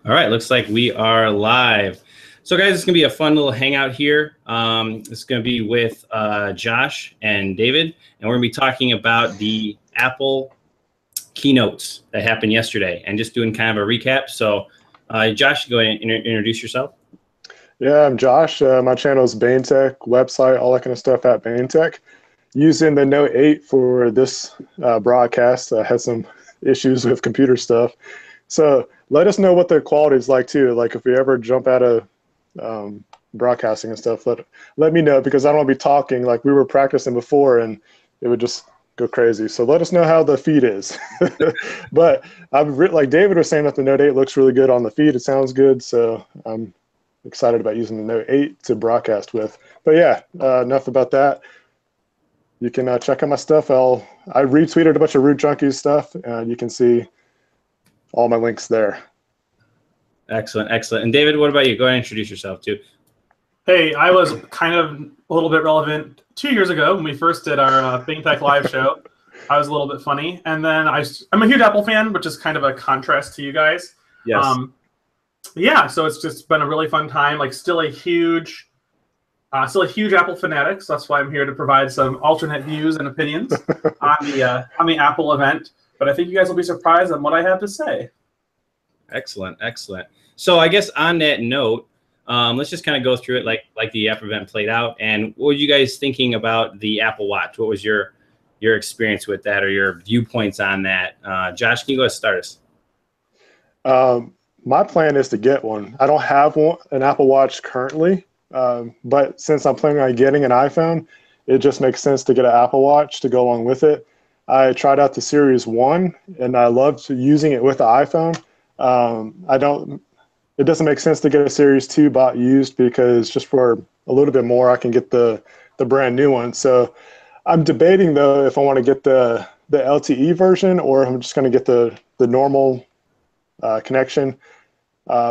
All right, looks like we are live. So guys, it's gonna be a fun little hangout here. It's gonna be with Josh and David, and we're gonna be talking about the Apple keynotes that happened yesterday and just doing kind of a recap. So Josh, go ahead and introduce yourself. Yeah, I'm Josh. My channel is Bane Tech, website, all that kind of stuff at Bane Tech. Using the Note 8 for this broadcast. I had some issues with computer stuff. So let us know what the quality is like too. Like if we ever jump out of broadcasting and stuff, let me know, because I don't want to be talking like we were practicing before and it would just go crazy. So let us know how the feed is. But like David was saying that the Note 8 looks really good on the feed. It sounds good. So I'm excited about using the Note 8 to broadcast with. But yeah, enough about that. You can check out my stuff. I retweeted a bunch of Root Junkies stuff, and you can see all my links there. Excellent, excellent. And David, what about you? Go ahead and introduce yourself too. Hey, I was kind of a little bit relevant 2 years ago when we first did our Bing Tech Live show. I was a little bit funny, and then I'm a huge Apple fan, which is kind of a contrast to you guys. Yes. Yeah, so it's just been a really fun time. Like, still a huge Apple fanatic. So that's why I'm here to provide some alternate views and opinions on the Apple event. But I think you guys will be surprised on what I have to say. Excellent, excellent. So I guess on that note, let's just kind of go through it like the Apple event played out. And what were you guys thinking about the Apple Watch? What was your experience with that, or your viewpoints on that? Josh, can you go ahead and start us? My plan is to get one. I don't have an Apple Watch currently, but since I'm planning on getting an iPhone, it just makes sense to get an Apple Watch to go along with it. I tried out the Series 1, and I loved using it with the iPhone. It doesn't make sense to get a Series 2 bought used, because just for a little bit more, I can get the brand new one. So I'm debating, though, if I want to get the LTE version, or if I'm just going to get the normal connection,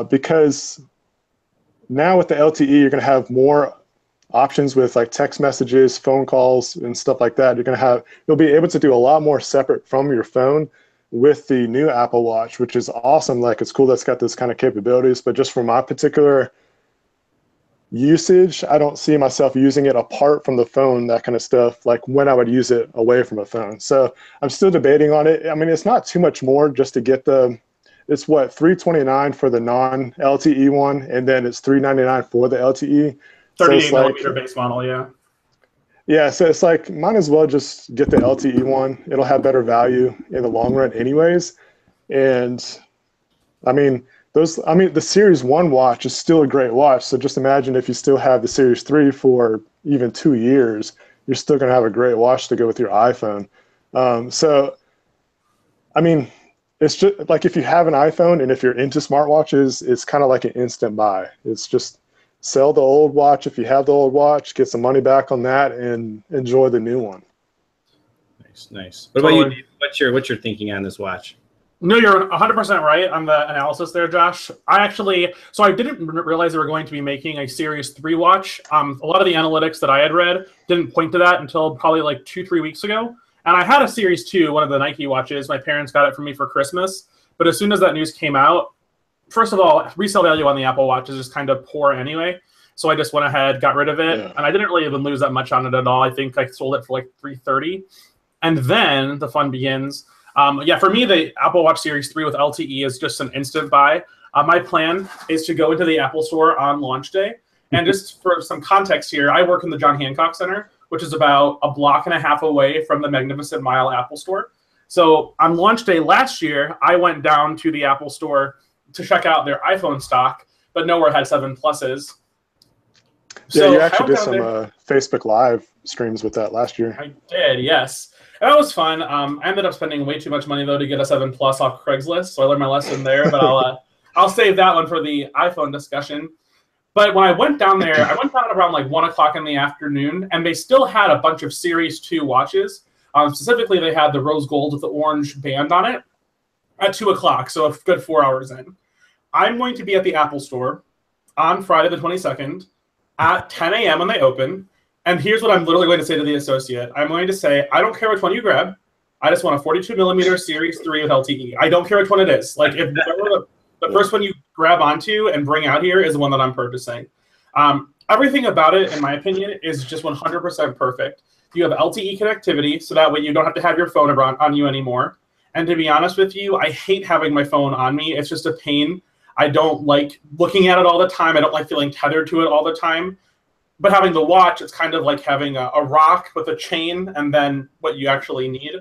because now with the LTE, you're going to have more options with like text messages, phone calls, and stuff like that. You'll be able to do a lot more separate from your phone with the new Apple Watch, which is awesome. Like, it's cool that's got this kind of capabilities, but just for my particular usage, I don't see myself using it apart from the phone, that kind of stuff, like when I would use it away from a phone. So I'm still debating on it. I mean, it's not too much more just to get it's what, $329 for the non-LTE one, and then it's $399 for the LTE. 38 millimeter base model, yeah. Yeah, so it's like, might as well just get the LTE one. It'll have better value in the long run anyways. And I mean, the Series 1 watch is still a great watch. So just imagine if you still have the Series 3 for even 2 years, you're still going to have a great watch to go with your iPhone. So, I mean, it's just like, if you have an iPhone and if you're into smartwatches, it's kind of like an instant buy. It's just sell the old watch if you have the old watch, get some money back on that, and enjoy the new one. Nice, nice. What about you, Dave? What's your thinking on this watch? No, you're 100% right on the analysis there, Josh. I didn't realize they were going to be making a Series 3 watch. A lot of the analytics that I had read didn't point to that until probably like 2-3 weeks ago. And I had a Series 2, one of the Nike watches. My parents got it for me for Christmas. But as soon as that news came out, first of all, resale value on the Apple Watch is just kind of poor anyway. So I just went ahead, got rid of it. Yeah. And I didn't really even lose that much on it at all. I think I sold it for like $330. And then the fun begins. Yeah, for me, the Apple Watch Series 3 with LTE is just an instant buy. My plan is to go into the Apple Store on launch day. And just for some context here, I work in the John Hancock Center, which is about a block and a half away from the Magnificent Mile Apple Store. So on launch day last year, I went down to the Apple Store to check out their iPhone stock, but nowhere had 7 Pluses. So yeah, you actually did some Facebook Live streams with that last year. I did, yes. That was fun. I ended up spending way too much money, though, to get a 7 Plus off Craigslist, so I learned my lesson there, but I'll save that one for the iPhone discussion. But when I went down there, I went down around like 1 o'clock in the afternoon, and they still had a bunch of Series 2 watches. Specifically, they had the rose gold with the orange band on it at 2 o'clock, so a good 4 hours in. I'm going to be at the Apple Store on Friday the 22nd at 10 a.m. when they open. And here's what I'm literally going to say to the associate. I'm going to say, I don't care which one you grab. I just want a 42 millimeter Series 3 with LTE. I don't care which one it is. Like, if The first one you grab onto and bring out here is the one that I'm purchasing. Everything about it, in my opinion, is just 100% perfect. You have LTE connectivity, so that way you don't have to have your phone on you anymore. And to be honest with you, I hate having my phone on me. It's just a pain. I don't like looking at it all the time. I don't like feeling tethered to it all the time. But having the watch, it's kind of like having a rock with a chain and then what you actually need.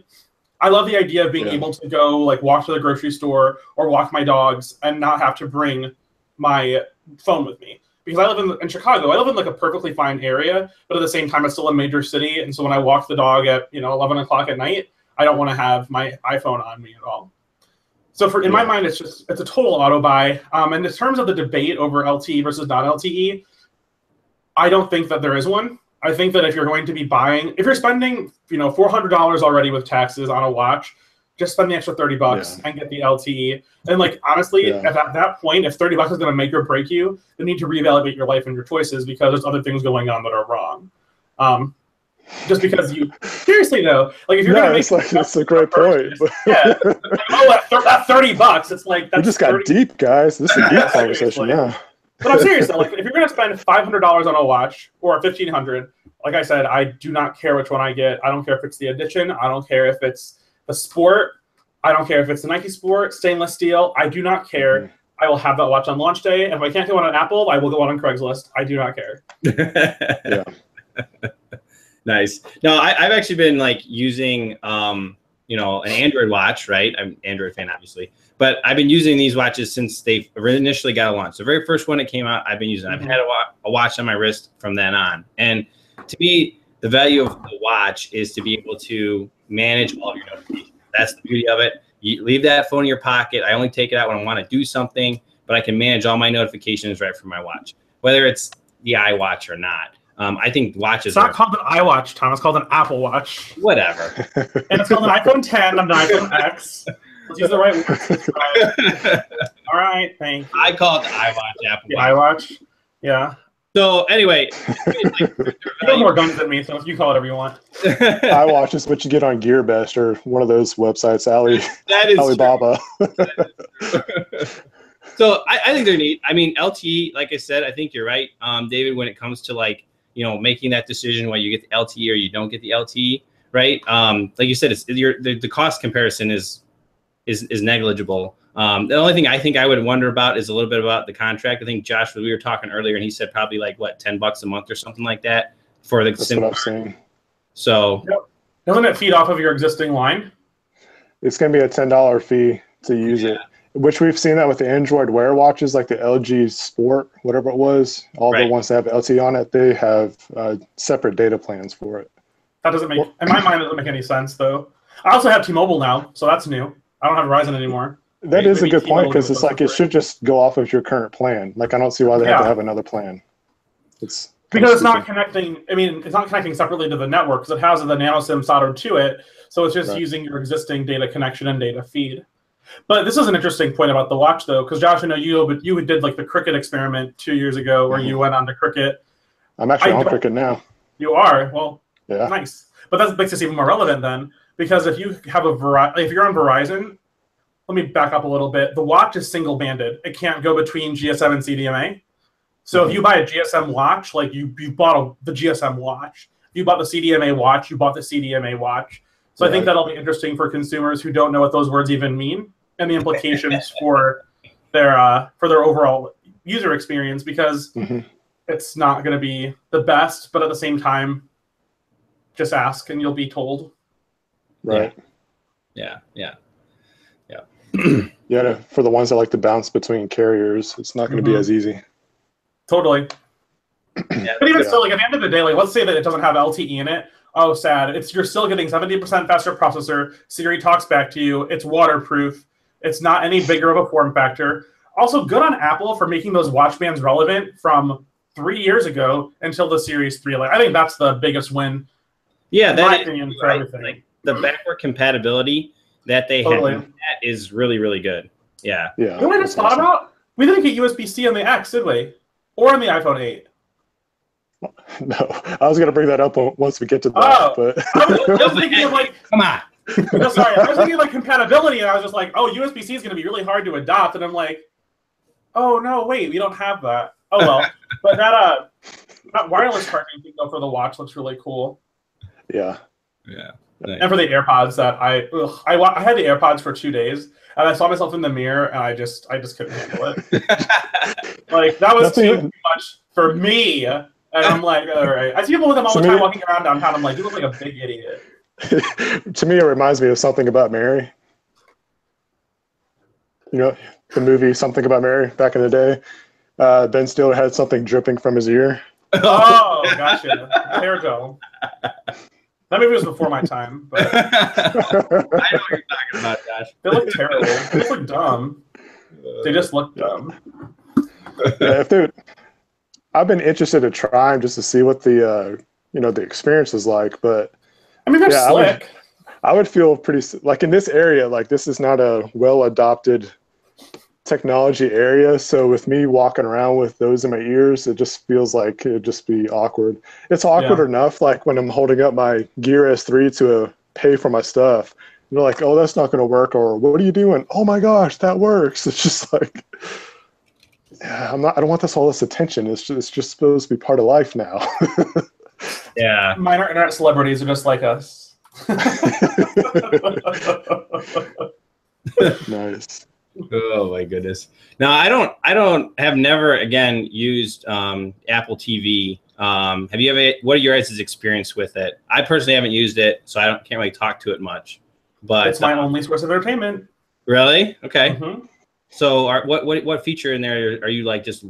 I love the idea of being able to go like walk to the grocery store or walk my dogs and not have to bring my phone with me. Because I live in Chicago. I live in like a perfectly fine area, but at the same time, it's still a major city. And so when I walk the dog at 11 o'clock at night, I don't want to have my iPhone on me at all. So in my mind, it's a total auto buy. And in terms of the debate over LTE versus not LTE, I don't think that there is one. I think that if you're going to be buying, if you're spending $400 already with taxes on a watch, just spend the extra $30 and get the LTE. And like honestly, at that point, if $30 is going to make or break you, you need to reevaluate your life and your choices because there's other things going on that are wrong. Just because you seriously though, like if you're going to make that's a great point. Yeah, like, that $30, it's like that's we just got deep, guys. This is a deep conversation now. But I'm serious though. Like if you're going to spend $500 on a watch or $1,500, like I said, I do not care which one I get. I don't care if it's the Edition. I don't care if it's the Sport. I don't care if it's the Nike Sport, stainless steel. I do not care. I will have that watch on launch day. And if I can't get one on Apple, I will go on Craigslist. I do not care. Nice. No, I've actually been like using, an Android watch, right? I'm an Android fan, obviously. But I've been using these watches since they initially got launched. The very first one that came out, I've been using. I've had a watch on my wrist from then on. And to me, the value of the watch is to be able to manage all of your notifications. That's the beauty of it. You leave that phone in your pocket. I only take it out when I want to do something, but I can manage all my notifications right from my watch, whether it's the iWatch or not. I think watches. It's not called an iWatch, Tom. It's called an Apple Watch. Whatever. And it's called an iPhone 10 and an iPhone X. Let's use the right words. All right, thank you. I call it the iWatch, Apple Watch. iWatch, yeah. So anyway, you have more guns than me, so you call it whatever you want. iWatch is what you get on GearBest or one of those websites, Alibaba. So I think they're neat. I mean, LTE, like I said, I think you're right, David, when it comes to like, making that decision whether you get the LTE or you don't get the LTE, right? Like you said, the cost comparison is negligible. The only thing I think I would wonder about is a little bit about the contract. I think Josh, we were talking earlier, and he said probably like what, $10 a month or something like that for the SIM card. So doesn't it feed off of your existing line? It's going to be a $10 fee to use it, which we've seen that with the Android Wear watches, like the LG Sport, whatever it was. All the ones that have LTE on it, they have separate data plans for it. That doesn't make, in my mind, it doesn't make any sense though. I also have T-Mobile now, so that's new. I don't have Verizon anymore. That is a good point because it's like it should just go off of your current plan. Like I don't see why they have to have another plan. It's because it's not connecting. I mean, it's not connecting separately to the network because it has the nano SIM soldered to it. So it's just using your existing data connection and data feed. But this is an interesting point about the watch though, because Josh, I know you did like the Cricket experiment 2 years ago where you went on to Cricket. I'm actually on Cricket now. You are? Well, nice. But that makes this even more relevant then, because if you have if you're on Verizon. Let me back up a little bit. The watch is single banded. It can't go between GSM and CDMA. So if you buy a GSM watch, like you bought the GSM watch. If you bought the CDMA watch, you bought the CDMA watch. So I think that'll be interesting for consumers who don't know what those words even mean and the implications for their overall user experience, because it's not going to be the best, but at the same time, just ask and you'll be told. Right. Yeah. For the ones that like to bounce between carriers, it's not going to be as easy. Totally. But even still, like at the end of the day, like let's say that it doesn't have LTE in it. Oh, sad. You're still getting 70% faster processor. Siri talks back to you. It's waterproof. It's not any bigger of a form factor. Also, good on Apple for making those watch bands relevant from 3 years ago until the Series 3. Like I think that's the biggest win. Yeah, in my opinion, for everything. Like the backward compatibility that they have, that is really, really good. Yeah. You know what I just thought about? We didn't get USB-C on the X, did we? Or on the iPhone 8? No. I was going to bring that up once we get to that. But I was thinking of like... Come on. No, sorry. I was thinking of like compatibility, and I was just like, oh, USB-C is going to be really hard to adopt. And I'm like, Oh no, wait, we don't have that. Oh well, but that wireless charging thing though for the watch looks really cool. Yeah. Yeah. And for the AirPods that I had the AirPods for 2 days and I saw myself in the mirror and I just couldn't handle it. Like that was too much for me. And I'm like, all right. I see people with them all the time walking around downtown. I'm like, you look like a big idiot. To me, it reminds me of Something About Mary. You know, the movie Something About Mary back in the day. Ben Stiller had something dripping from his ear. Oh, gotcha. Hair gel. That movie was before my time, but I know what you're talking about, Josh. They look terrible. They just look dumb. They just look dumb. Yeah, I've been interested to try them just to see what the the experience is like. But I mean, they're slick. I would feel pretty like in this area, like this is not a well adopted technology area. So with me walking around with those in my ears, it just feels like it'd just be awkward. It's awkward enough, like when I'm holding up my Gear S3 to pay for my stuff. They're like, "Oh, that's not going to work," or "What are you doing?" "Oh my gosh, that works." It's just like, yeah, I don't want all this attention. It's just supposed to be part of life now. Yeah. Minor internet celebrities are just like us. Nice. Oh my goodness. Now I have never again used Apple TV. Have you ever? What are your guys' experience with it? I personally haven't used it, so can't really talk to it much. But it's my only source of entertainment. Really? Okay. Mm-hmm. So what feature in there are you like just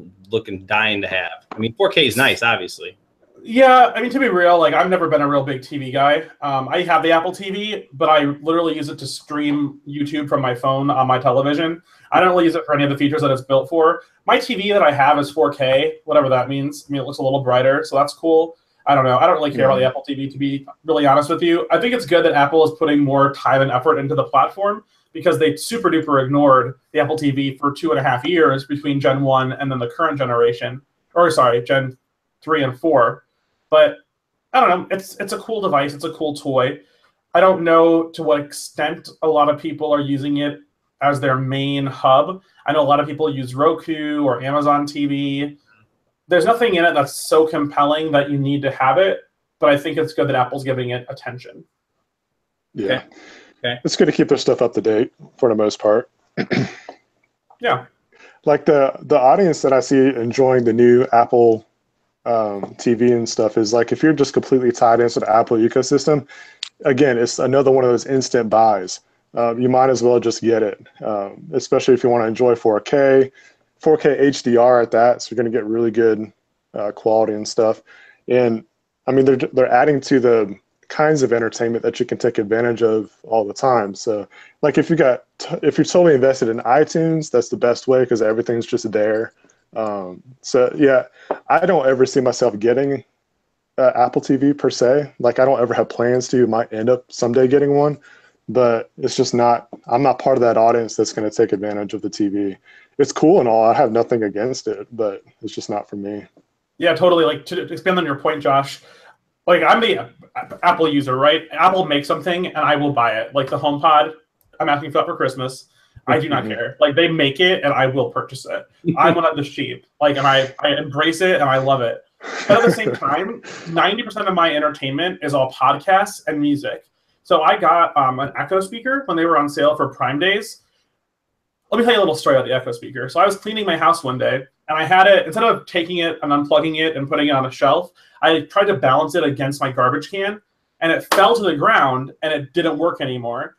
dying to have? I mean, 4K is nice, obviously. Yeah, I mean, to be real, like I've never been a real big TV guy. I have the Apple TV, but I literally use it to stream YouTube from my phone on my television. I don't really use it for any of the features that it's built for. My TV that I have is 4K, whatever that means. I mean, it looks a little brighter, so that's cool. I don't know. I don't really care about the Apple TV, to be really honest with you. I think it's good that Apple is putting more time and effort into the platform because they super duper ignored the Apple TV for 2.5 years between Gen 1 and then the current generation. Or sorry, Gen 3 and 4. But I don't know. It's a cool device. It's a cool toy. I don't know to what extent a lot of people are using it as their main hub. I know a lot of people use Roku or Amazon TV. There's nothing in it that's so compelling that you need to have it, but I think it's good that Apple's giving it attention. Yeah. Okay. It's good to keep their stuff up to date for the most part. Yeah. Like the audience that I see enjoying the new Apple TV and stuff is like if you're just completely tied into the Apple ecosystem, again, it's another one of those instant buys. You might as well just get it, especially if you want to enjoy 4K HDR at that. So you're going to get really good quality and stuff. And I mean, they're adding to the kinds of entertainment that you can take advantage of all the time. So like if you're totally invested in iTunes, that's the best way because everything's just there. So yeah, I don't ever see myself getting Apple TV per se. Like I don't ever have plans to. Might end up someday getting one, but it's just not. I'm not part of that audience that's going to take advantage of the TV. It's cool and all. I have nothing against it, but it's just not for me. Yeah, totally. Like to expand on your point, Josh. Like I'm the Apple user, right? Apple makes something and I will buy it. Like the HomePod, I'm asking for that for Christmas. I do not care. Like they make it and I will purchase it. I'm one of the sheep. Like, and I embrace it and I love it. But at the same time, 90% of my entertainment is all podcasts and music. So I got an Echo speaker when they were on sale for Prime Days. Let me tell you a little story about the Echo speaker. So I was cleaning my house one day and I had it, instead of taking it and unplugging it and putting it on a shelf, I tried to balance it against my garbage can and it fell to the ground and it didn't work anymore.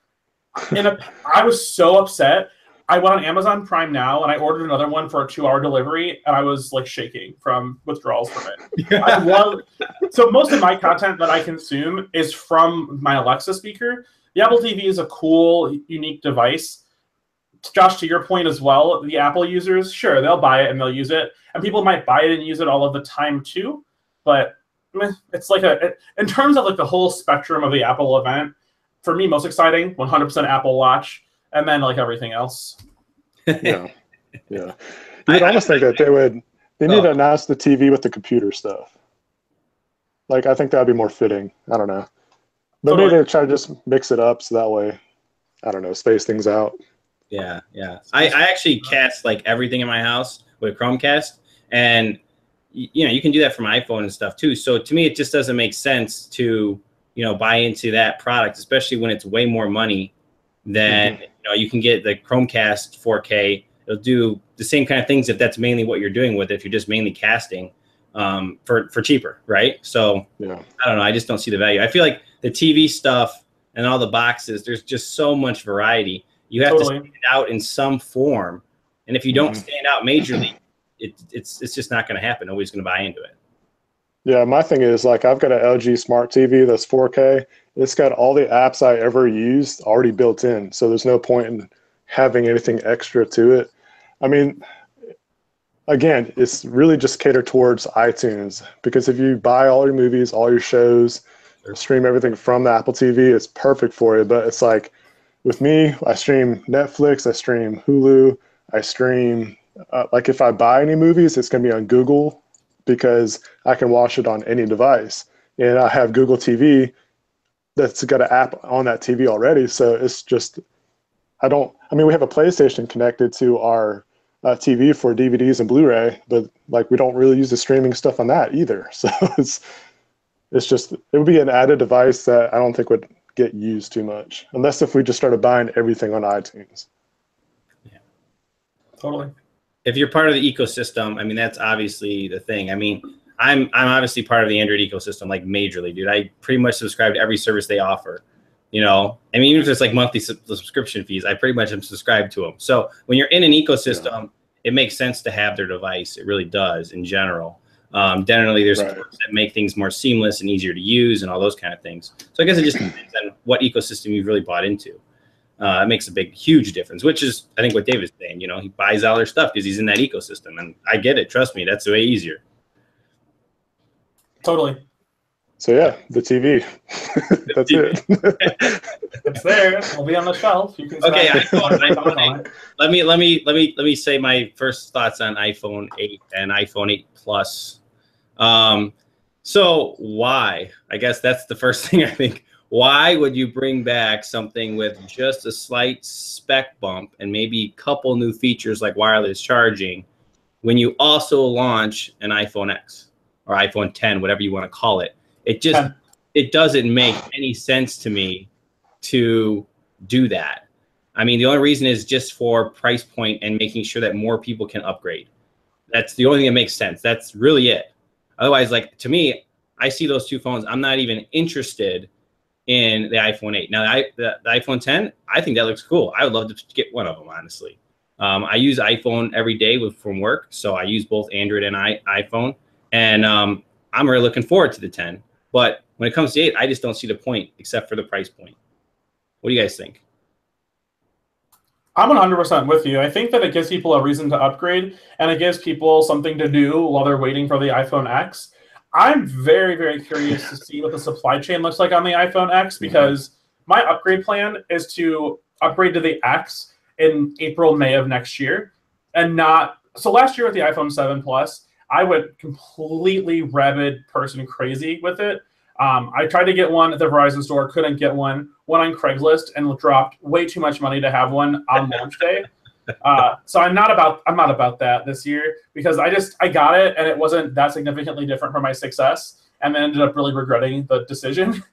I was so upset. I went on Amazon Prime Now and I ordered another one for a 2-hour delivery and I was like shaking from withdrawals from it. So most of my content that I consume is from my Alexa speaker. The Apple TV is a cool, unique device. Josh, to your point as well, the Apple users, sure, they'll buy it and they'll use it. And people might buy it and use it all of the time too. But it's like in terms of like the whole spectrum of the Apple event, for me, most exciting, 100% Apple Watch, and then like everything else. Yeah. You would almost think that they need to announce the TV with the computer stuff. Like, I think that would be more fitting. I don't know. But maybe they try to just mix it up so that way, I don't know, space things out. Yeah, yeah. I actually cast like everything in my house with a Chromecast, and you know, you can do that from iPhone and stuff too. So to me, it just doesn't make sense to, you know, buy into that product, especially when it's way more money than, you know, you can get the Chromecast 4K. It'll do the same kind of things if that's mainly what you're doing with it, if you're just mainly casting for cheaper, right? So Yeah. I don't know. I just don't see the value. I feel like the TV stuff and all the boxes, there's just so much variety. You have to stand out in some form. And if you don't stand out majorly, it's just not going to happen. Nobody's going to buy into it. Yeah, my thing is, like, I've got an LG Smart TV that's 4K. It's got all the apps I ever used already built in, so there's no point in having anything extra to it. I mean, again, it's really just catered towards iTunes, because if you buy all your movies, all your shows, stream everything from the Apple TV, it's perfect for you. But it's like, with me, I stream Netflix, I stream Hulu, I stream, like if I buy any movies, it's going to be on Google, because I can watch it on any device. And I have Google TV that's got an app on that TV already. So it's just, I mean, we have a PlayStation connected to our TV for DVDs and Blu-ray, but like we don't really use the streaming stuff on that either. So it's just, it would be an added device that I don't think would get used too much, unless if we just started buying everything on iTunes. Yeah, totally. If you're part of the ecosystem, I mean, that's obviously the thing. I mean, I'm obviously part of the Android ecosystem, like majorly, dude. I pretty much subscribe to every service they offer. You know, I mean, even if it's like monthly subscription fees, I pretty much am subscribed to them. So when you're in an ecosystem, it makes sense to have their device. It really does in general. Generally, there's tools that make things more seamless and easier to use and all those kind of things. So I guess it just depends on what ecosystem you've really bought into. It makes a huge difference, which is, I think, what David's saying. You know, he buys all their stuff because he's in that ecosystem. And I get it. Trust me, that's way easier. Totally. So yeah, the TV. That's it. It's there. It'll be on the shelf. You can. Okay, iPhone 8. Let me say my first thoughts on iPhone 8 and iPhone 8 Plus. So why? I guess that's the first thing I think. Why would you bring back something with just a slight spec bump and maybe a couple new features like wireless charging when you also launch an iPhone X or iPhone 10, whatever you want to call it? It doesn't make any sense to me to do that. I mean, the only reason is just for price point and making sure that more people can upgrade. That's the only thing that makes sense. That's really it. Otherwise, like, to me, I see those two phones. I'm not even interested in the iPhone 8. Now, the iPhone 10, I think that looks cool. I would love to get one of them, honestly. I use iPhone every day from work, so I use both Android and iPhone. And I'm really looking forward to the 10. But when it comes to 8, I just don't see the point except for the price point. What do you guys think? I'm 100% with you. I think that it gives people a reason to upgrade, and it gives people something to do while they're waiting for the iPhone X. I'm very, very curious to see what the supply chain looks like on the iPhone X, because my upgrade plan is to upgrade to the X in April, May of next year, and not. So last year with the iPhone 7 Plus, I went completely rabid person crazy with it. I tried to get one at the Verizon store, couldn't get one. Went on Craigslist and dropped way too much money to have one on launch day. So I'm not about that this year, because I got it and it wasn't that significantly different from my 6S, and then ended up really regretting the decision.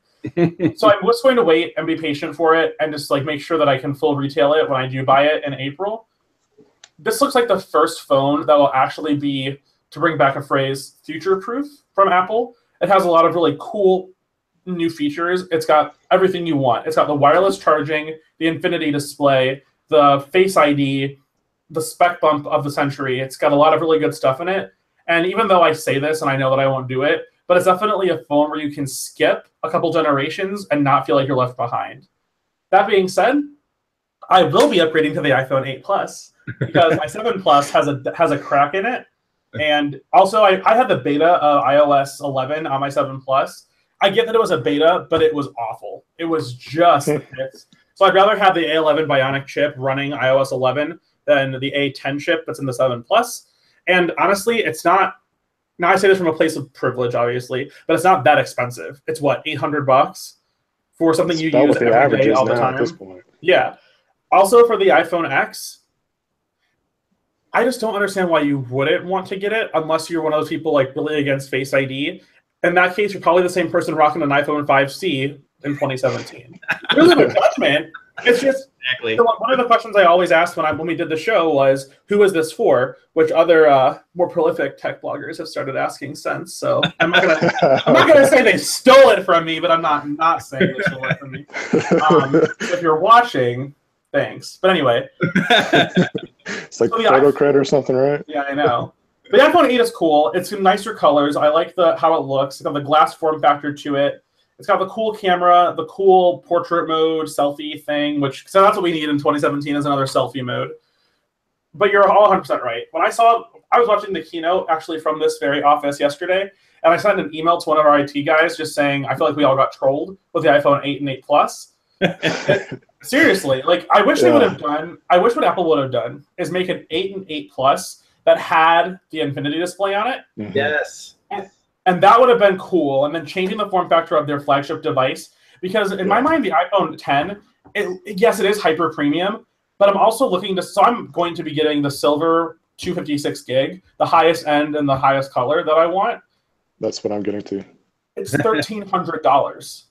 So I was going to wait and be patient for it and just like make sure that I can full retail it when I do buy it in April. This looks like the first phone that will actually be, to bring back a phrase, future-proof from Apple. It has a lot of really cool new features. It's got everything you want. It's got the wireless charging, the infinity display, the Face ID, the spec bump of the century. It's got a lot of really good stuff in it. And even though I say this and I know that I won't do it, but it's definitely a phone where you can skip a couple generations and not feel like you're left behind. That being said, I will be upgrading to the iPhone 8 Plus, because my 7 Plus has a crack in it. And also, I had the beta of iOS 11 on my 7 Plus. I get that it was a beta, but it was awful. It was just hits. So I'd rather have the A11 Bionic chip running iOS 11 than the A10 chip that's in the 7 Plus. And honestly, it's not. Now I say this from a place of privilege, obviously, but it's not that expensive. It's what, $800 for something you use every day all the time. At this point. Yeah. Also, for the iPhone X, I just don't understand why you wouldn't want to get it unless you're one of those people like really against Face ID. In that case, you're probably the same person rocking an iPhone 5C in 2017. There's no judgment. It's just Exactly. so one of the questions I always asked when we did the show was, "Who is this for?" Which other more prolific tech bloggers have started asking since. So I'm not gonna say they stole it from me, but I'm not saying they stole it from me. If you're watching, thanks. But anyway, it's like photo credit or something, right? Yeah, I know. The iPhone 8 is cool. It's in nicer colors. I like how it looks. It's got the glass form factor to it. It's got the cool camera, the cool portrait mode, selfie thing, so that's what we need in 2017 is another selfie mode. But you're all 100% right. I was watching the keynote actually from this very office yesterday, and I sent an email to one of our IT guys just saying, I feel like we all got trolled with the iPhone 8 and 8 Plus. Seriously, like I wish what Apple would have done is make an 8 and 8 Plus that had the Infinity display on it. Mm-hmm. Yes. And that would have been cool. And then changing the form factor of their flagship device. Because in my mind, the iPhone 10, yes, it is hyper premium, but I'm also I'm going to be getting the silver 256 gig, the highest end and the highest color that I want. That's what I'm getting to. It's $1,300.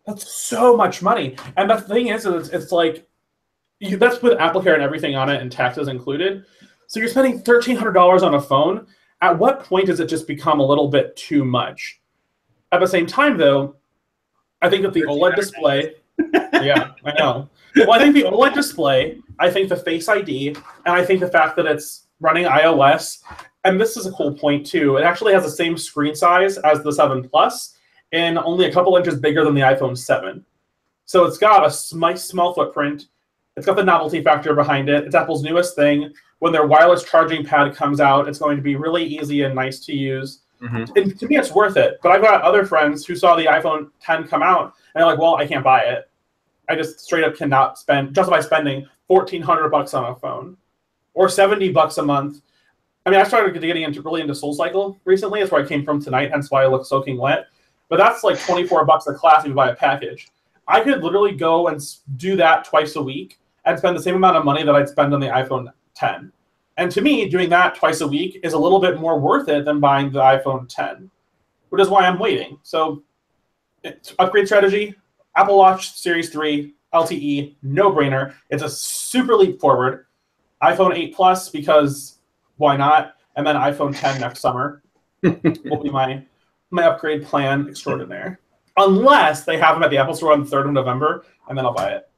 That's so much money. And the thing is, it's like, that's with AppleCare and everything on it and taxes included. So you're spending $1,300 on a phone. At what point does it just become a little bit too much? At the same time, though, I think that the OLED display, yeah, I know. Well, I think the OLED display, I think the Face ID, and I think the fact that it's running iOS, and this is a cool point too, it actually has the same screen size as the 7 Plus and only a couple inches bigger than the iPhone 7. So it's got a nice small footprint. It's got the novelty factor behind it. It's Apple's newest thing. When their wireless charging pad comes out, it's going to be really easy and nice to use. Mm-hmm. And to me, it's worth it. But I've got other friends who saw the iPhone 10 come out, and they're like, well, I can't buy it. I just straight up cannot justify spending $1,400 on a phone or $70 a month. I mean, I started getting really into SoulCycle recently. That's where I came from tonight, hence why I look soaking wet. But that's like $24 a class if you buy a package. I could literally go and do that twice a week and spend the same amount of money that I'd spend on the iPhone 10. And to me, doing that twice a week is a little bit more worth it than buying the iPhone 10, which is why I'm waiting. So upgrade strategy, Apple Watch Series 3, LTE, no-brainer. It's a super leap forward. iPhone 8 Plus, because why not? And then iPhone 10 next summer will be my upgrade plan extraordinaire. Unless they have them at the Apple Store on the 3rd of November, and then I'll buy it.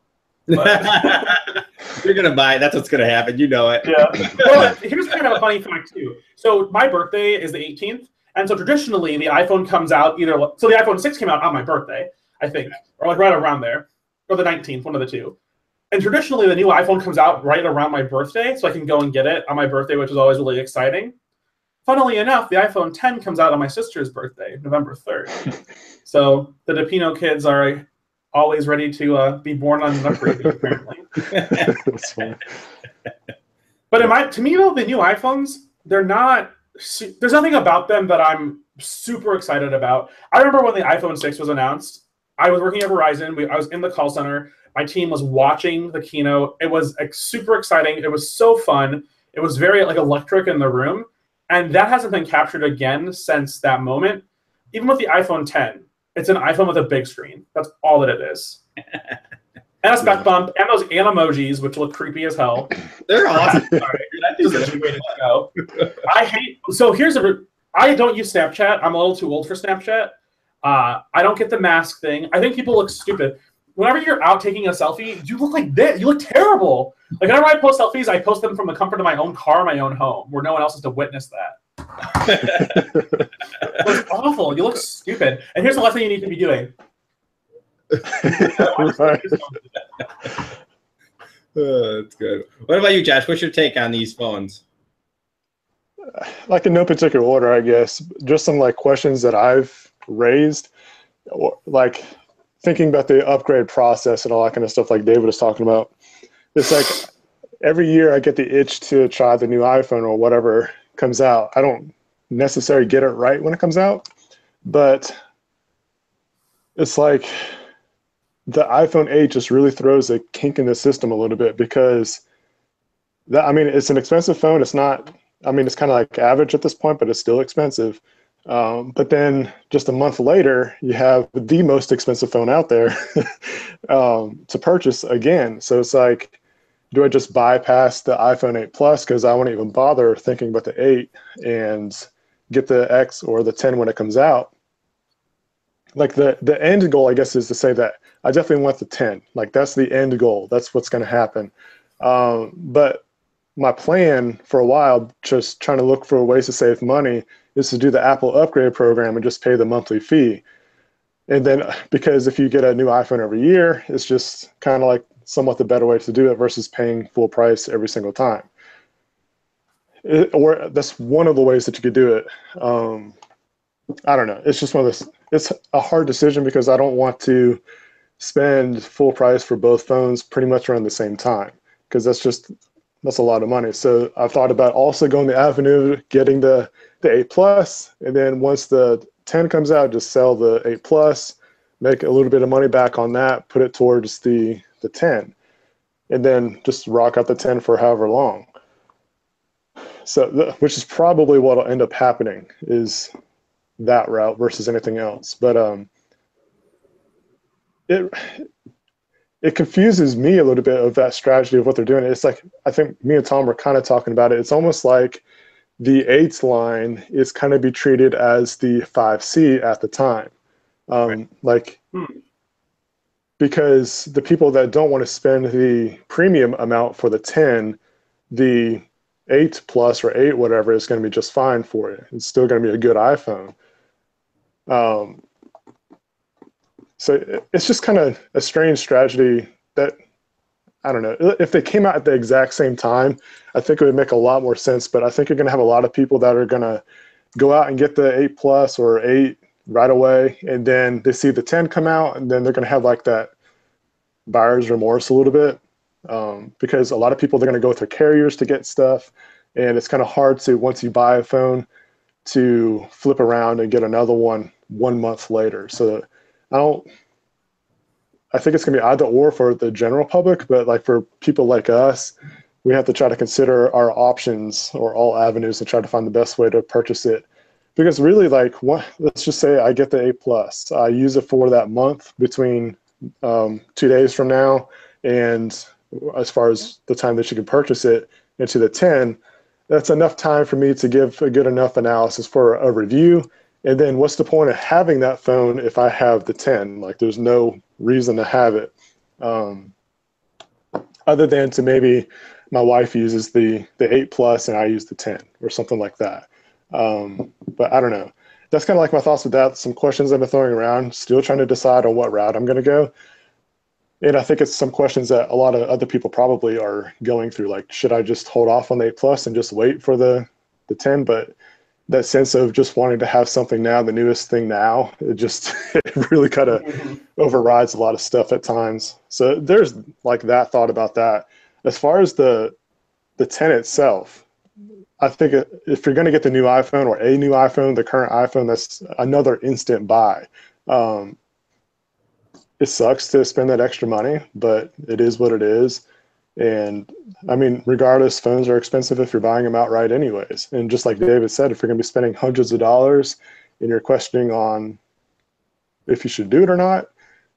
You're going to buy it. That's what's going to happen. You know it. Yeah. Well, here's kind of a funny fact, too. So my birthday is the 18th. And so traditionally, the iPhone comes out so the iPhone 6 came out on my birthday, I think, or like right around there, or the 19th, one of the two. And traditionally, the new iPhone comes out right around my birthday, so I can go and get it on my birthday, which is always really exciting. Funnily enough, the iPhone 10 comes out on my sister's birthday, November 3rd. So the DePino kids are always ready to be born on an upgrade, apparently. That's funny. But to me, though, the new iPhones, there's nothing about them that I'm super excited about. I remember when the iPhone 6 was announced, I was working at Verizon. I was in the call center. My team was watching the keynote. It was super exciting. It was so fun. It was very electric in the room. And that hasn't been captured again since that moment. Even with the iPhone 10, it's an iPhone with a big screen. That's all that it is. And a spec bump, and those animojis, which look creepy as hell. They're awesome. Sorry, that's a way to go. I don't use Snapchat. I'm a little too old for Snapchat. I don't get the mask thing. I think people look stupid. Whenever you're out taking a selfie, you look like this. You look terrible. Like whenever I post selfies, I post them from the comfort of my own car, my own home, where no one else is to witness that. It's awful. You look stupid. And here's the lesson you need to be doing. That's good. What about you, Josh? What's your take on these phones? Like in no particular order, I guess. Just some questions that I've raised, like thinking about the upgrade process and all that kind of stuff like David was talking about. It's like every year I get the itch to try the new iPhone or whatever comes out. I don't necessarily get it right when it comes out, but it's like the iPhone 8 just really throws a kink in the system a little bit because I mean, it's an expensive phone. It's not, I mean, it's kind of like average at this point, but it's still expensive. But then just a month later, you have the most expensive phone out there to purchase again. So it's like, do I just bypass the iPhone 8 Plus because I won't even bother thinking about the 8 and get the X or the 10 when it comes out? Like the end goal, I guess, is to say that I definitely want the 10. Like that's the end goal. That's what's going to happen. But my plan for a while, just trying to look for ways to save money, is to do the Apple upgrade program and just pay the monthly fee. And then because if you get a new iPhone every year, it's just kind of like somewhat the better way to do it versus paying full price every single time. Or that's one of the ways that you could do it. I don't know. It's just one of those, it's a hard decision because I don't want to spend full price for both phones pretty much around the same time because that's a lot of money. So I've thought about also going the avenue of getting the 8 Plus, and then once the 10 comes out, just sell the 8 Plus, make a little bit of money back on that, put it towards the 10, and then just rock out the 10 for however long. So, which is probably what will end up happening is that route versus anything else. But it confuses me a little bit of that strategy of what they're doing. It's like, I think me and Tom were kind of talking about it. It's almost like the 8's line is kind of be treated as the 5C at the time. Because the people that don't want to spend the premium amount for the 10, the 8 Plus or 8 whatever is going to be just fine for you. It's still going to be a good iPhone. So it's just kind of a strange strategy that, I don't know, if they came out at the exact same time, I think it would make a lot more sense. But I think you're going to have a lot of people that are going to go out and get the 8 Plus or 8 right away. And then they see the 10 come out, and then they're going to have like that buyer's remorse a little bit because a lot of people, they're going to go with their carriers to get stuff. And it's kind of hard to, once you buy a phone, to flip around and get another one 1 month later. So I think it's going to be either or for the general public, but like for people like us, we have to try to consider our options or all avenues and try to find the best way to purchase it. Because really, like, let's just say I get the 8 Plus. I use it for that month between 2 days from now and as far as the time that you can purchase it into the 10, that's enough time for me to give a good enough analysis for a review. And then what's the point of having that phone if I have the 10? Like, there's no reason to have it other than to maybe my wife uses the 8 Plus and I use the 10 or something like that. But I don't know. That's kind of like my thoughts with that. Some questions I've been throwing around, still trying to decide on what route I'm going to go. And I think it's some questions that a lot of other people probably are going through. Like, should I just hold off on the 8 Plus and just wait for the 10? But that sense of just wanting to have something now, the newest thing now, it really kind of overrides a lot of stuff at times. So there's like that thought about that. As far as the 10 itself, I think if you're going to get the new iPhone or a new iPhone, the current iPhone, that's another instant buy. It sucks to spend that extra money, but it is what it is. And I mean, regardless, phones are expensive if you're buying them outright anyways. And just like David said, if you're going to be spending hundreds of dollars and you're questioning on if you should do it or not,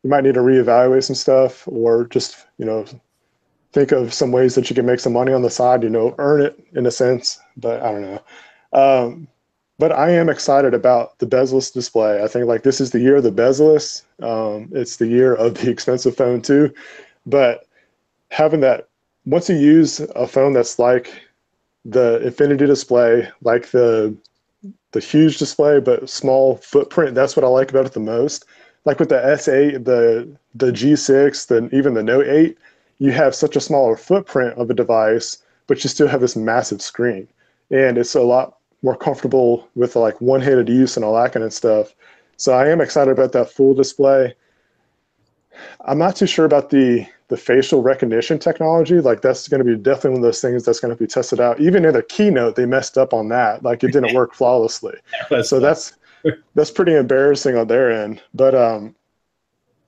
you might need to reevaluate some stuff or just, think of some ways that you can make some money on the side, earn it in a sense, but I don't know. But I am excited about the bezel-less display. I think like this is the year of the bezel-less. It's the year of the expensive phone too. But having that, once you use a phone that's like the Infinity display, like the huge display, but small footprint, that's what I like about it the most. Like with the S8, the G6, even the Note 8, you have such a smaller footprint of a device, but you still have this massive screen. And it's a lot more comfortable with like one-handed use and all that kind of stuff. So I am excited about that full display. I'm not too sure about the facial recognition technology. Like that's going to be definitely one of those things that's going to be tested out. Even in their keynote, they messed up on that. Like it didn't work flawlessly. So that's pretty embarrassing on their end. But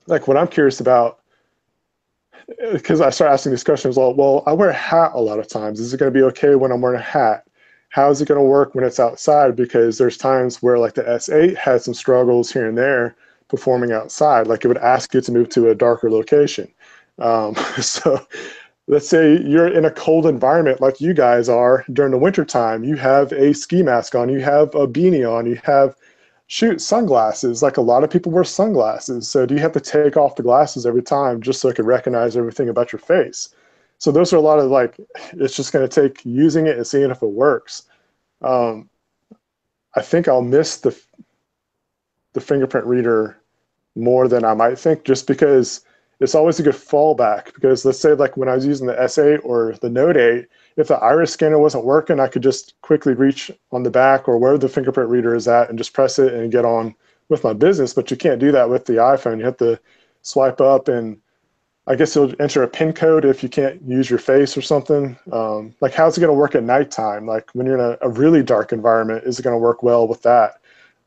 like what I'm curious about, because I start asking these questions, well, I wear a hat a lot of times. Is it going to be okay when I'm wearing a hat? How is it going to work when it's outside? Because there's times where like the S8 had some struggles here and there performing outside. Like it would ask you to move to a darker location. So let's say you're in a cold environment like you guys are during the winter time. You have a ski mask on, you have a beanie on, you have sunglasses. Like a lot of people wear sunglasses. So do you have to take off the glasses every time just so it can recognize everything about your face? So those are a lot of like, it's just going to take using it and seeing if it works. I think I'll miss the fingerprint reader more than I might think, just because it's always a good fallback. Because let's say like when I was using the S8 or the Note 8, if the iris scanner wasn't working, I could just quickly reach on the back or where the fingerprint reader is at and just press it and get on with my business. But you can't do that with the iPhone. You have to swipe up, and I guess you'll enter a PIN code if you can't use your face or something. Like how's it going to work at nighttime? Like when you're in a really dark environment, is it going to work well with that?